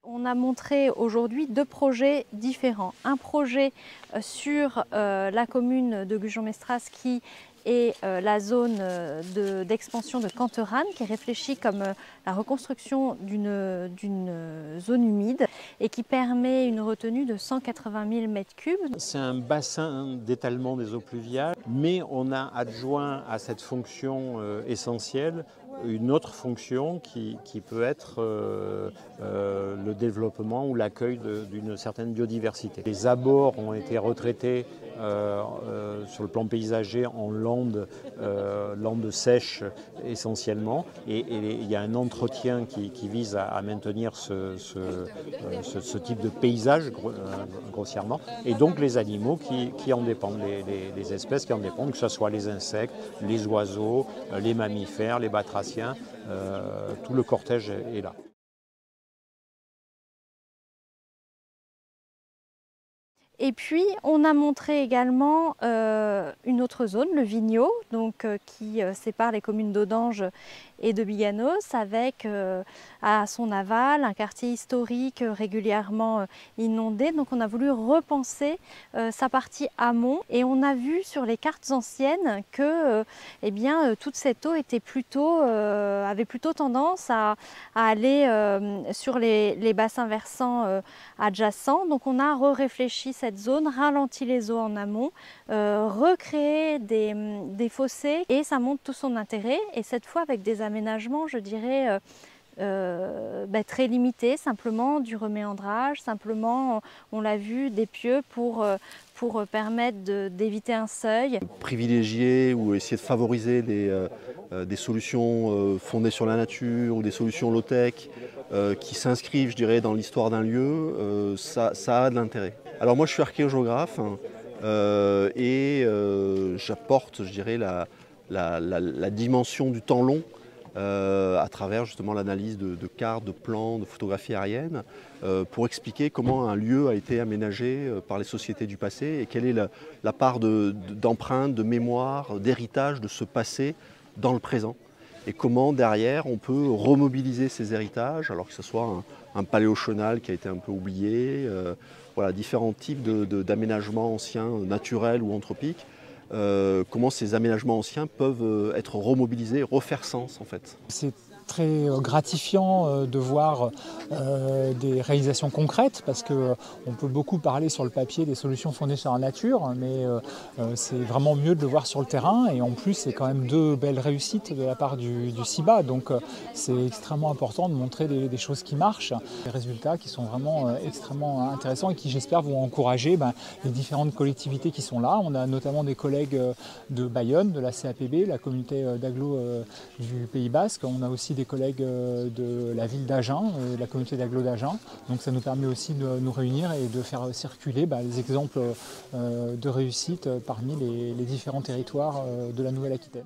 On a montré aujourd'hui deux projets différents. Un projet sur la commune de Gujan-Mestras qui est la zone d'expansion de Canterane, qui est réfléchie comme la reconstruction d'une zone humide et qui permet une retenue de 180 000 m3. C'est un bassin d'étalement des eaux pluviales, mais on a adjoint à cette fonction essentielle une autre fonction qui peut être le développement ou l'accueil d'une certaine biodiversité. Les abords ont été retraités sur le plan paysager en landes sèches essentiellement, et il y a un entretien qui vise à maintenir ce type de paysage grossièrement, et donc les animaux qui en dépendent, les espèces qui en dépendent, que ce soit les insectes, les oiseaux, les mammifères, les batraciens, tout le cortège est là. Et puis, on a montré également une autre zone, le Vigneau, qui sépare les communes d'Audange et de Biganos, avec à son aval un quartier historique régulièrement inondé. Donc on a voulu repenser sa partie amont, et on a vu sur les cartes anciennes que toute cette eau était avait plutôt tendance à aller sur les bassins versants adjacents. Donc on a réfléchi cette zone, ralenti les eaux en amont, recréé des fossés, et ça montre tout son intérêt, et cette fois avec des aménagements, je dirais, très limités, simplement du reméandrage, simplement, on l'a vu, des pieux pour permettre d'éviter un seuil. Privilégier ou essayer de favoriser des solutions fondées sur la nature ou des solutions low-tech qui s'inscrivent, je dirais, dans l'histoire d'un lieu, ça a de l'intérêt. Alors moi je suis archéogéographe et j'apporte, je dirais, la dimension du temps long à travers justement l'analyse de cartes, de plans, de photographies aériennes pour expliquer comment un lieu a été aménagé par les sociétés du passé et quelle est la part d'empreinte, de mémoire, d'héritage de ce passé dans le présent. Et comment derrière on peut remobiliser ces héritages, alors que ce soit un paléo chenal qui a été un peu oublié, voilà, différents types d'aménagements anciens, naturels ou anthropiques, comment ces aménagements anciens peuvent être remobilisés, refaire sens en fait. C'est très gratifiant de voir des réalisations concrètes, parce qu'on peut beaucoup parler sur le papier des solutions fondées sur la nature, mais c'est vraiment mieux de le voir sur le terrain, et en plus c'est quand même deux belles réussites de la part du CIBA, donc c'est extrêmement important de montrer des choses qui marchent, des résultats qui sont vraiment extrêmement intéressants et qui, j'espère, vont encourager les différentes collectivités qui sont là. On a notamment des collègues de Bayonne, de la CAPB, la communauté d'agglo du Pays Basque. On a aussi des collègues de la ville d'Agen, de la communauté d'agglo d'Agen. Donc ça nous permet aussi de nous réunir et de faire circuler les exemples de réussite parmi les différents territoires de la Nouvelle-Aquitaine.